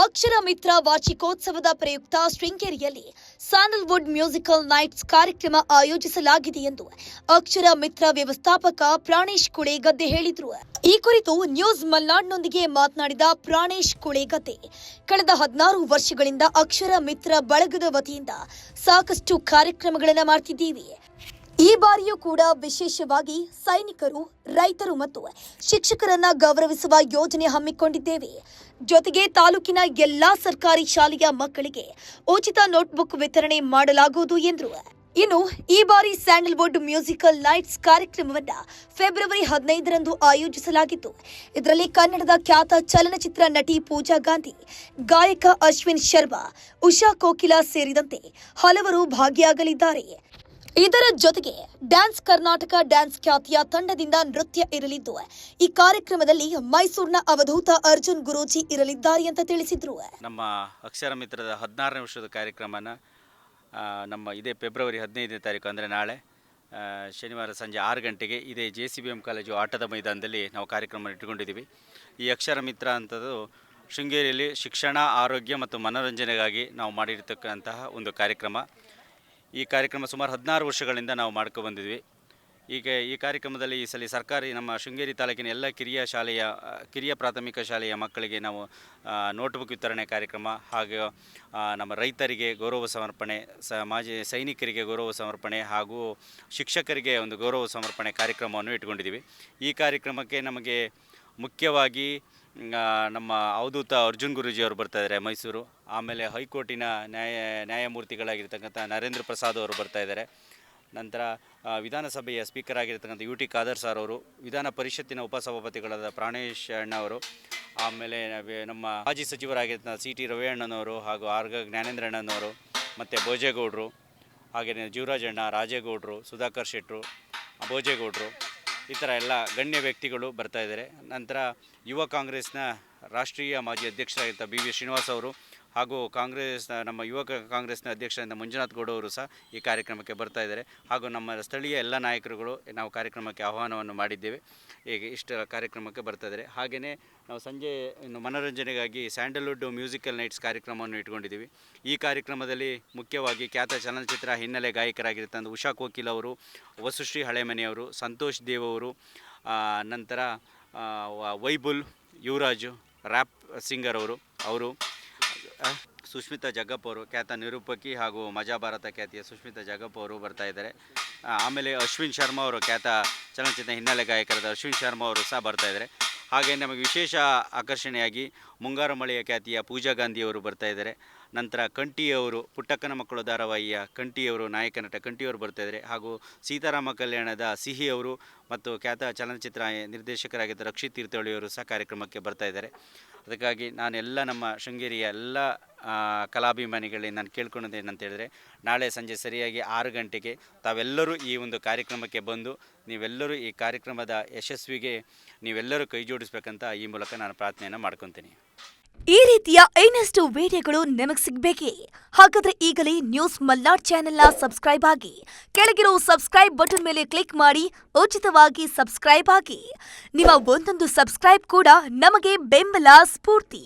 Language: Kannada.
ಅಕ್ಷರ ಮಿತ್ರ ವಾರ್ಷಿಕೋತ್ಸವದ ಪ್ರಯುಕ್ತ ಶೃಂಗೇರಿಯಲ್ಲಿ ಸ್ಯಾಂಡಲ್ವುಡ್ ಮ್ಯೂಸಿಕಲ್ ನೈಟ್ಸ್ ಕಾರ್ಯಕ್ರಮ ಆಯೋಜಿಸಲಾಗಿದೆ ಎಂದು ಅಕ್ಷರ ಮಿತ್ರ ವ್ಯವಸ್ಥಾಪಕ ಪ್ರಾಣೇಶ್ ಕುಳೇಗದ್ದೆ ಹೇಳಿದರು. ಈ ಕುರಿತು ನ್ಯೂಸ್ ಮಲ್ನಾಡ್ನೊಂದಿಗೆ ಮಾತನಾಡಿದ ಪ್ರಾಣೇಶ್ ಕುಳೇಗದ್ದೆ, ಕಳೆದ 16 ವರ್ಷಗಳಿಂದ ಅಕ್ಷರ ಮಿತ್ರ ಬಳಗದ ವತಿಯಿಂದ ಸಾಕಷ್ಟು ಕಾರ್ಯಕ್ರಮಗಳನ್ನು ಮಾಡ್ತಿದ್ದೀವಿ. ಈ ಬಾರಿಯೂ ಕೂಡ ವಿಶೇಷವಾಗಿ ಸೈನಿಕರು, ರೈತರು ಮತ್ತು ಶಿಕ್ಷಕರನ್ನ ಗೌರವಿಸುವ ಯೋಜನೆ ಹಮ್ಮಿಕೊಂಡಿದ್ದೇವೆ. ಜೊತೆಗೆ ತಾಲೂಕಿನ ಎಲ್ಲಾ ಸರ್ಕಾರಿ ಶಾಲೆಯ ಮಕ್ಕಳಿಗೆ ಉಚಿತ ನೋಟ್ಬುಕ್ ವಿತರಣೆ ಮಾಡಲಾಗುವುದು ಎಂದರು. ಇನ್ನು ಈ ಬಾರಿ ಸ್ಯಾಂಡಲ್ವುಡ್ ಮ್ಯೂಸಿಕಲ್ ನೈಟ್ಸ್ ಕಾರ್ಯಕ್ರಮವನ್ನು ಫೆಬ್ರವರಿ 15ರಂದು ಆಯೋಜಿಸಲಾಗಿತ್ತು. ಇದರಲ್ಲಿ ಕನ್ನಡದ ಖ್ಯಾತ ಚಲನಚಿತ್ರ ನಟಿ ಪೂಜಾ ಗಾಂಧಿ, ಗಾಯಕ ಅಶ್ವಿನ್ ಶರ್ಮಾ, ಉಷಾ ಕೋಕಿಲ ಸೇರಿದಂತೆ ಹಲವರು ಭಾಗಿಯಾಗಲಿದ್ದಾರೆ. ಇದರ ಜೊತೆಗೆ ಡ್ಯಾನ್ಸ್ ಕರ್ನಾಟಕ ಡ್ಯಾನ್ಸ್ ಖ್ಯಾತಿಯ ತಂಡದಿಂದ ನೃತ್ಯ ಇರಲಿದ್ದು, ಈ ಕಾರ್ಯಕ್ರಮದಲ್ಲಿ ಮೈಸೂರಿನ ಅವಧೂತ ಅರ್ಜುನ್ ಗುರೂಜಿ ಇರಲಿದ್ದಾರೆ ಅಂತ ತಿಳಿಸಿದ್ರು. ನಮ್ಮ ಅಕ್ಷರ ಮಿತ್ರದ 16ನೇ ವರ್ಷದ ಕಾರ್ಯಕ್ರಮನ ನಮ್ಮ ಇದೇ ಫೆಬ್ರವರಿ 15ನೇ ತಾರೀಕು ಅಂದರೆ ನಾಳೆ ಶನಿವಾರ ಸಂಜೆ 6 ಗಂಟೆಗೆ ಇದೇ JCBM ಕಾಲೇಜು ಆಟದ ಮೈದಾನದಲ್ಲಿ ನಾವು ಕಾರ್ಯಕ್ರಮ ಇಟ್ಟುಕೊಂಡಿದ್ದೀವಿ. ಈ ಅಕ್ಷರ ಮಿತ್ರ ಅಂತದ್ದು ಶೃಂಗೇರಿಯಲ್ಲಿ ಶಿಕ್ಷಣ, ಆರೋಗ್ಯ ಮತ್ತು ಮನೋರಂಜನೆಗಾಗಿ ನಾವು ಮಾಡಿರ್ತಕ್ಕಂತಹ ಒಂದು ಕಾರ್ಯಕ್ರಮ. ಈ ಕಾರ್ಯಕ್ರಮ ಸುಮಾರು 16 ವರ್ಷಗಳಿಂದ ನಾವು ಮಾಡ್ಕೊ ಬಂದಿದ್ವಿ. ಈಗ ಈ ಕಾರ್ಯಕ್ರಮದಲ್ಲಿ ಈ ಸಲ ಸರ್ಕಾರಿ ನಮ್ಮ ಶೃಂಗೇರಿ ತಾಲೂಕಿನ ಎಲ್ಲ ಕಿರಿಯ ಪ್ರಾಥಮಿಕ ಶಾಲೆಯ ಮಕ್ಕಳಿಗೆ ನಾವು ನೋಟ್ಬುಕ್ ವಿತರಣೆ ಕಾರ್ಯಕ್ರಮ, ಹಾಗೂ ನಮ್ಮ ರೈತರಿಗೆ ಗೌರವ ಸಮರ್ಪಣೆ, ಮಾಜಿ ಸೈನಿಕರಿಗೆ ಗೌರವ ಸಮರ್ಪಣೆ ಹಾಗೂ ಶಿಕ್ಷಕರಿಗೆ ಒಂದು ಗೌರವ ಸಮರ್ಪಣೆ ಕಾರ್ಯಕ್ರಮವನ್ನು ಇಟ್ಕೊಂಡಿದ್ದೀವಿ. ಈ ಕಾರ್ಯಕ್ರಮಕ್ಕೆ ನಮಗೆ ಮುಖ್ಯವಾಗಿ ನಮ್ಮ ಅವಧೂತ ಅರ್ಜುನ್ ಗುರೂಜಿ ಅವರು ಬರ್ತಾಯಿದ್ದಾರೆ ಮೈಸೂರು. ಆಮೇಲೆ ಹೈಕೋರ್ಟಿನ ನ್ಯಾಯಮೂರ್ತಿಗಳಾಗಿರ್ತಕ್ಕಂಥ ನರೇಂದ್ರ ಪ್ರಸಾದ್ ಅವರು ಬರ್ತಾಯಿದ್ದಾರೆ. ನಂತರ ವಿಧಾನಸಭೆಯ ಸ್ಪೀಕರ್ ಆಗಿರ್ತಕ್ಕಂಥ UT ಖಾದರ್ ಸರ್ ಅವರು, ವಿಧಾನ ಪರಿಷತ್ತಿನ ಉಪಸಭಾಪತಿಗಳಾದ ಪ್ರಾಣೇಶ್ ಅಣ್ಣ ಅವರು, ಆಮೇಲೆ ನಮ್ಮ ಮಾಜಿ ಸಚಿವರಾಗಿರ್ತಕ್ಕಂಥ CT ರವಿಯಣ್ಣನವರು ಹಾಗೂ ಆರ್ಗ ಜ್ಞಾನೇಂದ್ರ ಅಣ್ಣನವರು, ಮತ್ತು ಭೋಜೇಗೌಡರು, ಹಾಗೆಯೇ ಜೀವರಾಜಣ್ಣ, ರಾಜೇಗೌಡರು, ಸುಧಾಕರ್ ಶೆಟ್ಟರು, ಭೋಜೇಗೌಡರು, ಈ ಥರ ಎಲ್ಲ ಗಣ್ಯ ವ್ಯಕ್ತಿಗಳು ಬರ್ತಾಯಿದ್ದಾರೆ. ನಂತರ ಯುವ ಕಾಂಗ್ರೆಸ್ನ ರಾಷ್ಟ್ರೀಯ ಮಾಜಿ ಅಧ್ಯಕ್ಷರಾಗಿದ್ದ BV ಶ್ರೀನಿವಾಸ್ ಅವರು ಹಾಗೂ ನಮ್ಮ ಯುವ ಕಾಂಗ್ರೆಸ್ನ ಅಧ್ಯಕ್ಷರಾದ ಮಂಜುನಾಥ್ ಗೌಡ ಅವರು ಸಹ ಈ ಕಾರ್ಯಕ್ರಮಕ್ಕೆ ಬರ್ತಾಯಿದ್ದಾರೆ. ಹಾಗೂ ನಮ್ಮ ಸ್ಥಳೀಯ ಎಲ್ಲ ನಾಯಕರುಗಳು ನಾವು ಕಾರ್ಯಕ್ರಮಕ್ಕೆ ಆಹ್ವಾನವನ್ನು ಮಾಡಿದ್ದೇವೆ. ಹೀಗೆ ಇಷ್ಟು ಕಾರ್ಯಕ್ರಮಕ್ಕೆ ಬರ್ತಾಯಿದ್ದಾರೆ. ಹಾಗೆಯೇ ನಾವು ಸಂಜೆ ಇನ್ನು ಮನೋರಂಜನೆಗಾಗಿ ಸ್ಯಾಂಡಲ್ವುಡ್ ಮ್ಯೂಸಿಕಲ್ ನೈಟ್ಸ್ ಕಾರ್ಯಕ್ರಮವನ್ನು ಇಟ್ಕೊಂಡಿದ್ದೀವಿ. ಈ ಕಾರ್ಯಕ್ರಮದಲ್ಲಿ ಮುಖ್ಯವಾಗಿ ಖ್ಯಾತ ಚಲನಚಿತ್ರ ಹಿನ್ನೆಲೆ ಗಾಯಕರಾಗಿರ್ತಕ್ಕಂಥ ಉಷಾ ಕೋಕಿಲ ಅವರು, ವಸುಶ್ರೀ ಹಳೆಮನೆಯವರು, ಸಂತೋಷ್ ದೇವ್ ಅವರು, ನಂತರ ವೈಬುಲ್, ಯುವರಾಜು ರ್ಯಾಪ್ ಸಿಂಗರ್ ಅವರು, ಸುಷ್ಮಿತಾ ಜಗ್ಗಪ್ಪ ಅವರು, ಖ್ಯಾತ ನಿರೂಪಕಿ ಹಾಗೂ ಮಜಾ ಭಾರತ ಖ್ಯಾತಿಯ ಸುಷ್ಮಿತಾ ಜಗ್ಗಪ್ಪ ಅವರು ಬರ್ತಾಯಿದ್ದಾರೆ. ಆಮೇಲೆ ಅಶ್ವಿನ್ ಶರ್ಮಾ ಅವರು, ಖ್ಯಾತ ಚಲನಚಿತ್ರ ಹಿನ್ನೆಲೆ ಗಾಯಕರಾದ ಅಶ್ವಿನ್ ಶರ್ಮಾ ಅವರು ಸಹ ಬರ್ತಾಯಿದ್ದಾರೆ. ಹಾಗೆ ನಮಗೆ ವಿಶೇಷ ಆಕರ್ಷಣೆಯಾಗಿ ಮುಂಗಾರು ಮಳೆಯ ಖ್ಯಾತಿಯ ಪೂಜಾ ಗಾಂಧಿಯವರು ಬರ್ತಾಯಿದ್ದಾರೆ. ನಂತರ ಕಂಠಿಯವರು, ಪುಟ್ಟಕ್ಕನ ಮಕ್ಕಳು ಧಾರಾವಾಹಿಯ ಕಂಠಿಯವರು, ನಾಯಕ ನಟ ಕಂಠಿಯವರು ಬರ್ತಾಯಿದ್ದಾರೆ. ಹಾಗೂ ಸೀತಾರಾಮ ಕಲ್ಯಾಣದ ಸಿಹಿ ಅವರು ಮತ್ತು ಖ್ಯಾತ ಚಲನಚಿತ್ರ ನಿರ್ದೇಶಕರಾಗಿದ್ದ ರಕ್ಷಿತ್ ತೀರ್ಥಹಳ್ಳಿಯವರು ಸಹ ಕಾರ್ಯಕ್ರಮಕ್ಕೆ ಬರ್ತಾಯಿದ್ದಾರೆ. ಅದಕ್ಕಾಗಿ ನಾನೆಲ್ಲ ನಮ್ಮ ಶೃಂಗೇರಿಯ ಎಲ್ಲ ಕಲಾಭಿಮಾನಿಗಳಿಗೆ ನಾನು ಕೇಳ್ಕೊಳ್ಳೋದೇನಂತ ಹೇಳಿದ್ರೆ, ನಾಳೆ ಸಂಜೆ ಸರಿಯಾಗಿ 6 ಗಂಟೆಗೆ ತಾವೆಲ್ಲರೂ ಈ ಒಂದು ಕಾರ್ಯಕ್ರಮಕ್ಕೆ ಬಂದು ನೀವೆಲ್ಲರೂ ಈ ಕಾರ್ಯಕ್ರಮದ ಯಶಸ್ವಿಗೆ ನೀವೆಲ್ಲರೂ ಕೈ ಜೋಡಿಸ್ಬೇಕಂತ ಈ ಮೂಲಕ ನಾನು ಪ್ರಾರ್ಥನೆಯನ್ನು ಮಾಡ್ಕೊತೀನಿ. ಈ ರೀತಿಯ ಇನ್ನಷ್ಟು ವಿಡಿಯೋಗಳು ನಿಮಗೆ ಸಿಗಬೇಕೇ? ಹಾಗಾದ್ರೆ ಈಗಲೇ ನ್ಯೂಸ್ ಮಲ್ನಾಡ್ ಚಾನೆಲ್ನ ಸಬ್ಸ್ಕ್ರೈಬ್ ಆಗಿ, ಕೆಳಗಿರೋ ಸಬ್ಸ್ಕ್ರೈಬ್ ಬಟನ್ ಮೇಲೆ ಕ್ಲಿಕ್ ಮಾಡಿ ಉಚಿತವಾಗಿ ಸಬ್ಸ್ಕ್ರೈಬ್ ಆಗಿ. ನಿಮ್ಮ ಒಂದೊಂದು ಸಬ್ಸ್ಕ್ರೈಬ್ ಕೂಡ ನಮಗೆ ಬೆಂಬಲ, ಸ್ಫೂರ್ತಿ.